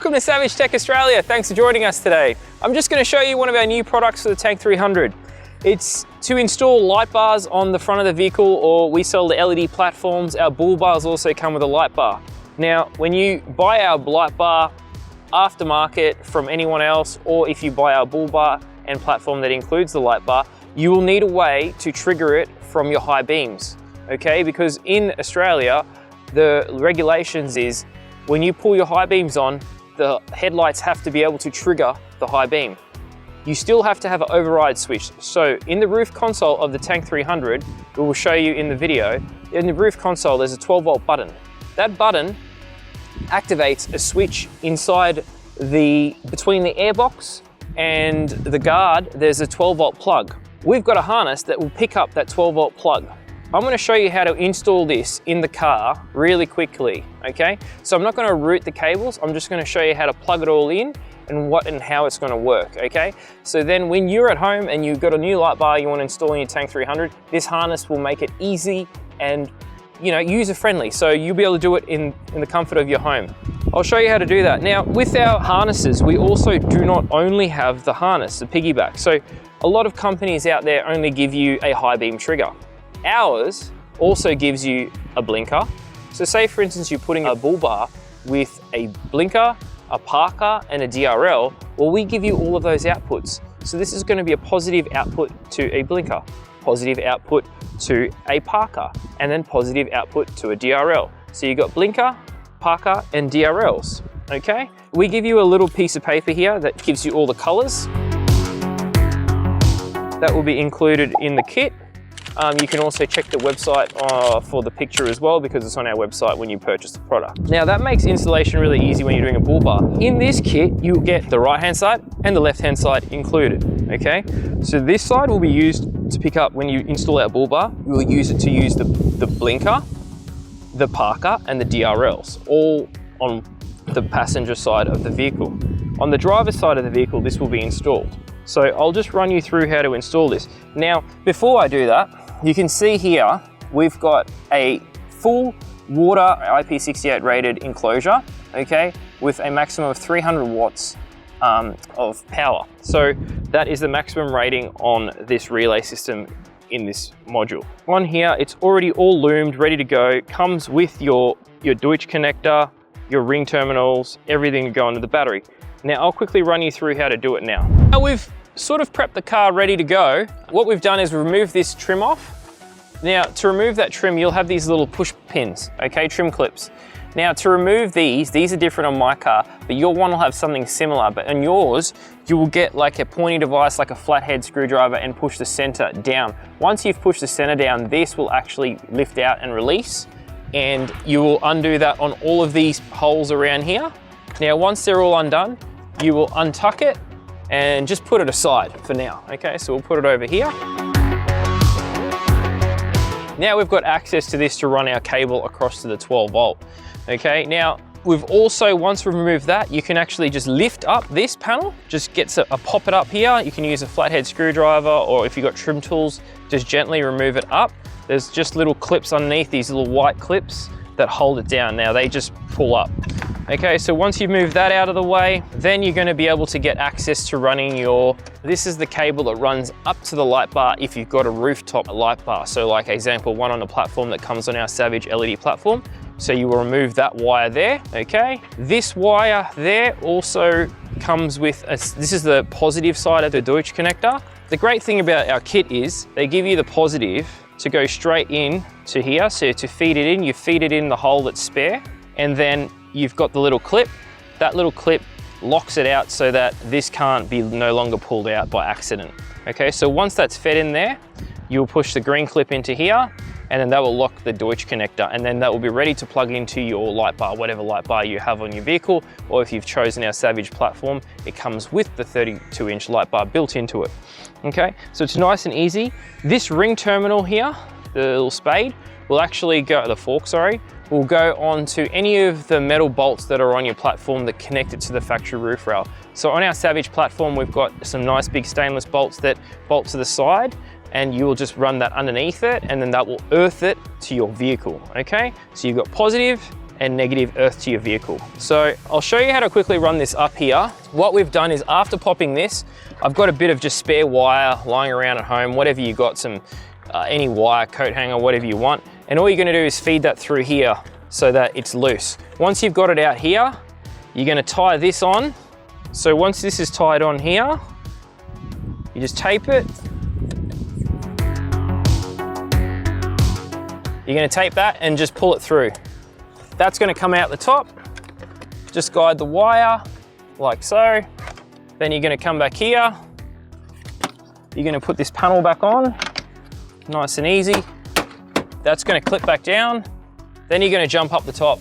Welcome to Savage Tech Australia. Thanks for joining us today. I'm just going to show you one of our new products for the Tank 300. It's to install light bars on the front of the vehicle, or we sell the LED platforms. Our bull bars also come with a light bar. Now, when you buy our light bar aftermarket from anyone else, or if you buy our bull bar and platform that includes the light bar, you will need a way to trigger it from your high beams, okay? Because in Australia, the regulations is when you pull your high beams on, the headlights have to be able to trigger the high beam. You still have to have an override switch. So in the roof console of the Tank 300, we will show you in the video, in the roof console, there's a 12-volt button. That button activates a switch inside between the airbox and the guard, there's a 12-volt plug. We've got a harness that will pick up that 12-volt plug. I'm going to show you how to install this in the car really quickly, okay? So I'm not going to route the cables, I'm just going to show you how to plug it all in and what and how it's going to work, okay? So then when you're at home and you've got a new light bar you want to install in your Tank 300, this harness will make it easy and, you know, user-friendly. So you'll be able to do it in the comfort of your home. I'll show you how to do that. Now, with our harnesses, we also do not only have the harness, the Piggyback. So a lot of companies out there only give you a high beam trigger. Ours also gives you a blinker. So say for instance, you're putting a bull bar with a blinker, a parker, and a DRL. Well, we give you all of those outputs. So this is going to be a positive output to a blinker, positive output to a parker, and then positive output to a DRL. So you've got blinker, parker, and DRLs, okay? We give you a little piece of paper here that gives you all the colors. That will be included in the kit. You can also check the website for the picture as well, because it's on our website when you purchase the product. Now that makes installation really easy when you're doing a bull bar. In this kit, you get the right-hand side and the left-hand side included, okay? So this side will be used to pick up when you install our bull bar. We'll use it to use the blinker, the parker, and the DRLs, all on the passenger side of the vehicle. On the driver's side of the vehicle, this will be installed. So I'll just run you through how to install this. Now, before I do that, you can see here, we've got a full water IP68 rated enclosure, okay, with a maximum of 300 watts of power. So that is the maximum rating on this relay system in this module. On here, it's already all loomed, ready to go. Comes with your Deutsch connector, your ring terminals, everything to go into the battery. Now, I'll quickly run you through how to do it now. Now we've sort of prepped the car ready to go. What we've done is remove this trim off. Now, to remove that trim, you'll have these little push pins, okay, trim clips. Now, to remove these are different on my car, but your one will have something similar, but on yours, you will get like a pointy device, like a flathead screwdriver, and push the center down. Once you've pushed the center down, this will actually lift out and release, and you will undo that on all of these holes around here. Now, once they're all undone, you will untuck it and just put it aside for now, okay? So we'll put it over here. Now we've got access to this to run our cable across to the 12 volt, okay? Now, we've also, once we've removed that, you can actually just lift up this panel, just gets a pop it up here. You can use a flathead screwdriver, or if you've got trim tools, just gently remove it up. There's just little clips underneath, these little white clips that hold it down. Now they just pull up. Okay, so once you move that out of the way, then you're going to be able to get access to running this is the cable that runs up to the light bar if you've got a rooftop light bar. So like example, one on the platform that comes on our Savage LED platform. So you will remove that wire there, okay? This wire there also comes with, this is the positive side of the Deutsch connector. The great thing about our kit is they give you the positive to go straight in to here. So to feed it in, you feed it in the hole that's spare, and then you've got the little clip. That little clip locks it out so that this can't be no longer pulled out by accident. Okay, so once that's fed in there, you'll push the green clip into here, and then that will lock the Deutsch connector, and then that will be ready to plug into your light bar, whatever light bar you have on your vehicle, or if you've chosen our Savage platform, it comes with the 32-inch light bar built into it. Okay, so it's nice and easy. This ring terminal here, the little spade, will actually go, the fork, sorry, will go onto any of the metal bolts that are on your platform that connect it to the factory roof rail. So on our Savage platform, we've got some nice big stainless bolts that bolt to the side, and you will just run that underneath it, and then that will earth it to your vehicle, okay? So you've got positive and negative earth to your vehicle. So I'll show you how to quickly run this up here. What we've done is after popping this, I've got a bit of just spare wire lying around at home, whatever you got, some any wire, coat hanger, whatever you want. And all you're gonna do is feed that through here so that it's loose. Once you've got it out here, you're gonna tie this on. So once this is tied on here, you just tape it. You're gonna tape that and just pull it through. That's gonna come out the top. Just guide the wire like so. Then you're gonna come back here. You're gonna put this panel back on, nice and easy. That's gonna clip back down. Then you're gonna jump up the top.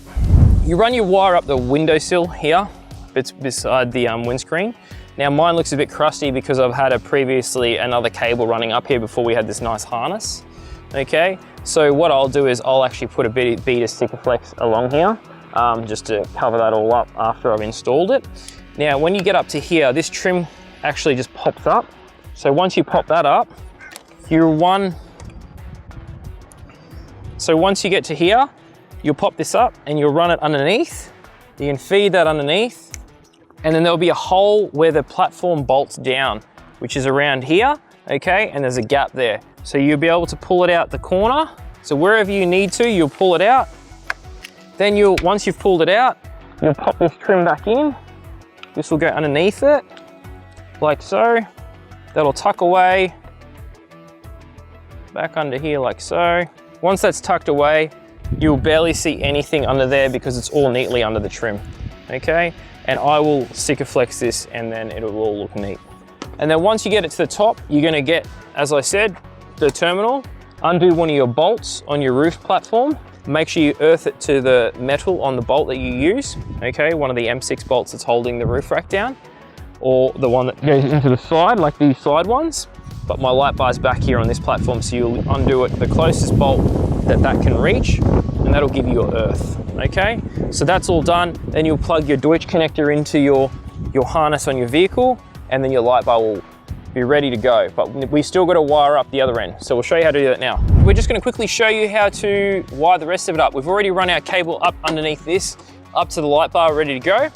You run your wire up the windowsill here, it's beside the windscreen. Now mine looks a bit crusty because I've had previously another cable running up here before we had this nice harness. Okay, so what I'll do is I'll actually put a bit of sticker flex along here just to cover that all up after I've installed it. Now, when you get up to here, this trim actually just pops up. So once you pop that up, so once you get to here, you'll pop this up and you'll run it underneath. You can feed that underneath, and then there'll be a hole where the platform bolts down, which is around here, okay? And there's a gap there. So you'll be able to pull it out the corner. So wherever you need to, you'll pull it out. Then once you've pulled it out, you'll pop this trim back in. This will go underneath it, like so. That'll tuck away, back under here like so. Once that's tucked away, you'll barely see anything under there because it's all neatly under the trim, okay? And I will sticker flex this and then it'll all look neat. And then once you get it to the top, you're gonna get, as I said, the terminal, undo one of your bolts on your roof platform. Make sure you earth it to the metal on the bolt that you use, okay? One of the M6 bolts that's holding the roof rack down, or the one that goes into the side, like these side ones. But my light bar's back here on this platform, so you'll undo it the closest bolt that can reach, and that'll give you your earth, okay? So that's all done. Then you'll plug your Deutsch connector into your harness on your vehicle, and then your light bar will be ready to go. But we still got to wire up the other end. So we'll show you how to do that now. We're just going to quickly show you how to wire the rest of it up. We've already run our cable up underneath this, up to the light bar, ready to go.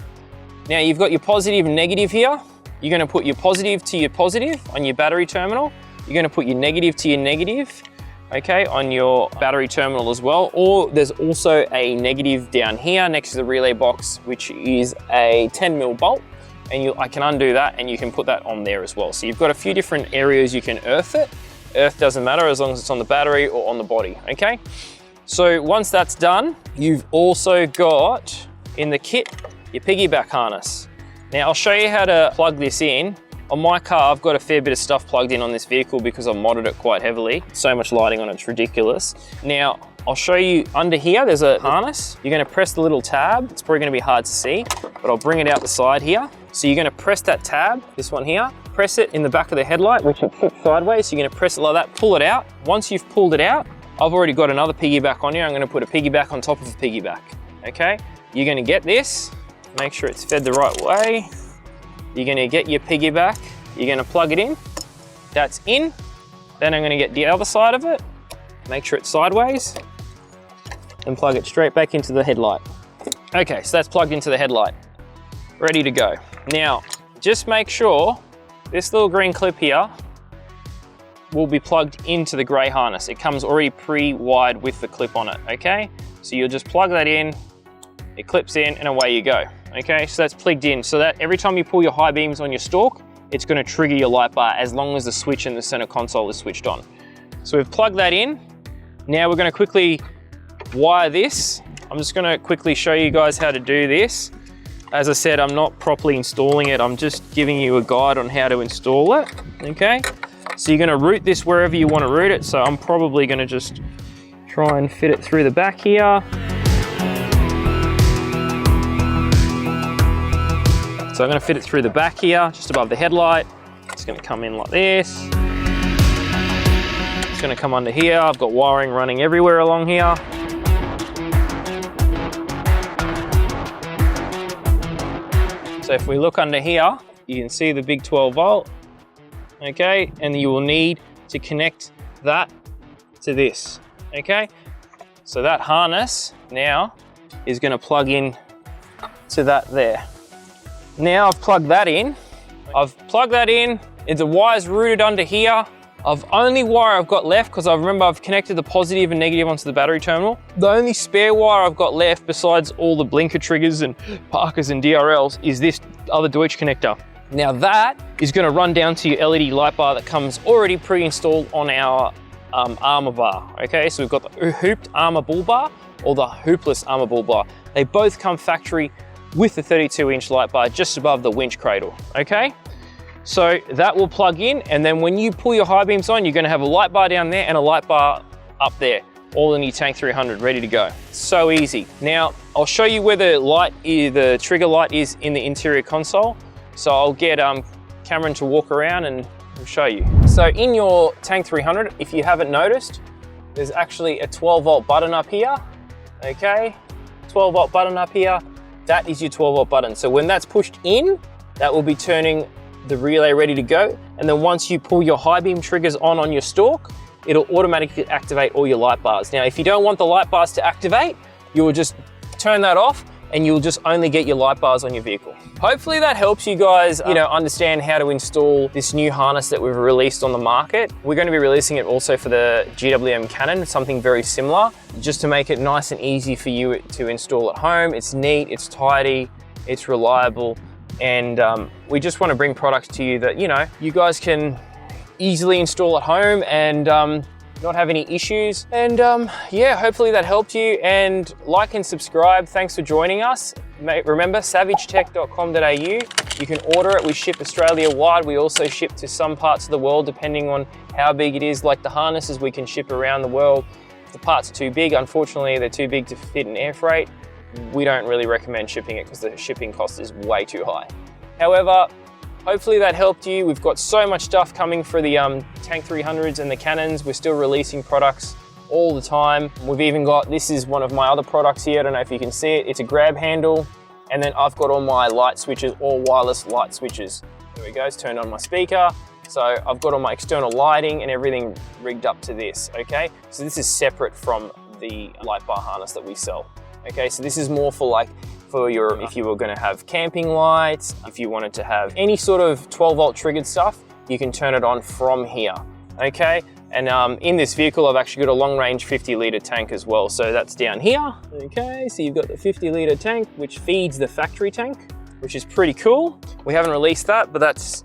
Now you've got your positive and negative here. You're going to put your positive to your positive on your battery terminal. You're going to put your negative to your negative, okay, on your battery terminal as well. Or there's also a negative down here next to the relay box, which is a 10mm bolt. And I can undo that and you can put that on there as well. So you've got a few different areas you can earth it. Earth doesn't matter as long as it's on the battery or on the body, okay? So once that's done, you've also got in the kit your piggyback harness. Now I'll show you how to plug this in. On my car, I've got a fair bit of stuff plugged in on this vehicle because I've modded it quite heavily. So much lighting on it, it's ridiculous. Now, I'll show you under here, there's a harness. You're gonna press the little tab. It's probably gonna be hard to see, but I'll bring it out the side here. So you're gonna press that tab, this one here, press it in the back of the headlight, which it sits sideways. So you're gonna press it like that, pull it out. Once you've pulled it out, I've already got another piggyback on here. I'm gonna put a piggyback on top of a piggyback, okay? You're gonna get this, make sure it's fed the right way. You're gonna get your piggyback, you're gonna plug it in, that's in. Then I'm gonna get the other side of it, make sure it's sideways, and plug it straight back into the headlight. Okay, so that's plugged into the headlight, ready to go. Now, just make sure this little green clip here will be plugged into the gray harness. It comes already pre-wired with the clip on it, okay? So you'll just plug that in, it clips in, and away you go. Okay, so that's plugged in, so that every time you pull your high beams on your stalk, it's gonna trigger your light bar as long as the switch in the center console is switched on. So we've plugged that in. Now we're gonna quickly wire this. I'm just gonna quickly show you guys how to do this. As I said, I'm not properly installing it. I'm just giving you a guide on how to install it, okay? So you're gonna route this wherever you wanna route it. So I'm probably gonna just try and fit it through the back here. So I'm gonna fit it through the back here, just above the headlight. It's gonna come in like this. It's gonna come under here. I've got wiring running everywhere along here. So if we look under here, you can see the big 12 volt, okay? And you will need to connect that to this, okay? So that harness now is going to plug in to that there. Now I've plugged that in. The wire's routed under here. Only wire I've got left, because I remember I've connected the positive and negative onto the battery terminal. The only spare wire I've got left, besides all the blinker triggers and Parkers and DRLs, is this other Deutsch connector. Now that is going to run down to your LED light bar that comes already pre-installed on our armor bar. Okay, so we've got the hooped armor bull bar or the hoopless armor bull bar. They both come factory with the 32-inch light bar just above the winch cradle. Okay, so that will plug in, and then when you pull your high beams on, you're going to have a light bar down there and a light bar up there, all in your Tank 300, ready to go. So easy. Now I'll show you where the trigger light is in the interior console. So I'll get Cameron to walk around and we'll show you. So in your Tank 300, if you haven't noticed, there's actually a 12-volt button up here. Okay, 12-volt button up here. That is your 12-volt button. So when that's pushed in, that will be turning the relay ready to go. And then once you pull your high beam triggers on your stalk, it'll automatically activate all your light bars. Now, if you don't want the light bars to activate, you will just turn that off and you'll just only get your light bars on your vehicle. Hopefully that helps you guys, understand how to install this new harness that we've released on the market. We're going to be releasing it also for the GWM Cannon, something very similar, just to make it nice and easy for you to install at home. It's neat, it's tidy, it's reliable, and we just want to bring products to you that, you guys can easily install at home and not have any issues. And yeah, hopefully that helped you, and like and subscribe. Thanks for joining us. Remember, savagetech.com.au. You can order it. We ship Australia wide. We also ship to some parts of the world depending on how big it is. Like the harnesses, we can ship around the world. If the parts are too big, unfortunately they're too big to fit in air freight, we don't really recommend shipping it because the shipping cost is way too high. However, hopefully that helped you. We've got so much stuff coming for the Tank 300s and the Cannons. We're still releasing products all the time. We've even got, this is one of my other products here. I don't know if you can see it. It's a grab handle. And then I've got all my light switches, all wireless light switches. There we go, it's turned on my speaker. So I've got all my external lighting and everything rigged up to this, okay? So this is separate from the light bar harness that we sell. Okay, so this is more for if you were going to have camping lights, if you wanted to have any sort of 12-volt triggered stuff, you can turn it on from here, okay? And in this vehicle, I've actually got a long-range 50-litre tank as well, so that's down here, okay? So you've got the 50-litre tank, which feeds the factory tank, which is pretty cool. We haven't released that, but that's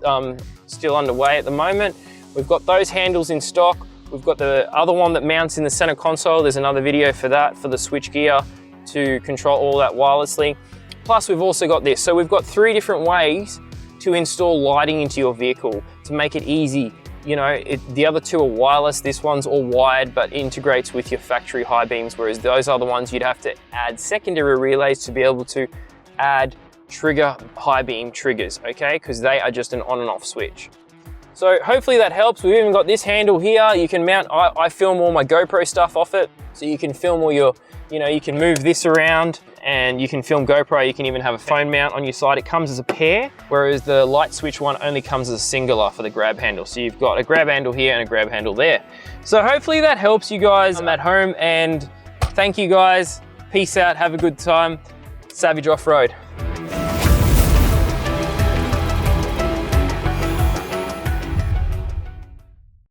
still underway at the moment. We've got those handles in stock. We've got the other one that mounts in the center console. There's another video for that, for the switch gear, to control all that wirelessly. Plus we've also got this. So we've got 3 different ways to install lighting into your vehicle to make it easy. The other 2 are wireless. This one's all wired but integrates with your factory high beams, whereas those other ones you'd have to add secondary relays to be able to add trigger high beam triggers, okay? Because they are just an on and off switch. So hopefully that helps. We've even got this handle here. You can mount, I film all my GoPro stuff off it. So you can film all your, you can move this around and you can film GoPro. You can even have a phone mount on your side. It comes as a pair, whereas the light switch one only comes as a singular for the grab handle. So you've got a grab handle here and a grab handle there. So hopefully that helps you guys at home, and thank you guys. Peace out, have a good time. Savage Off-Road.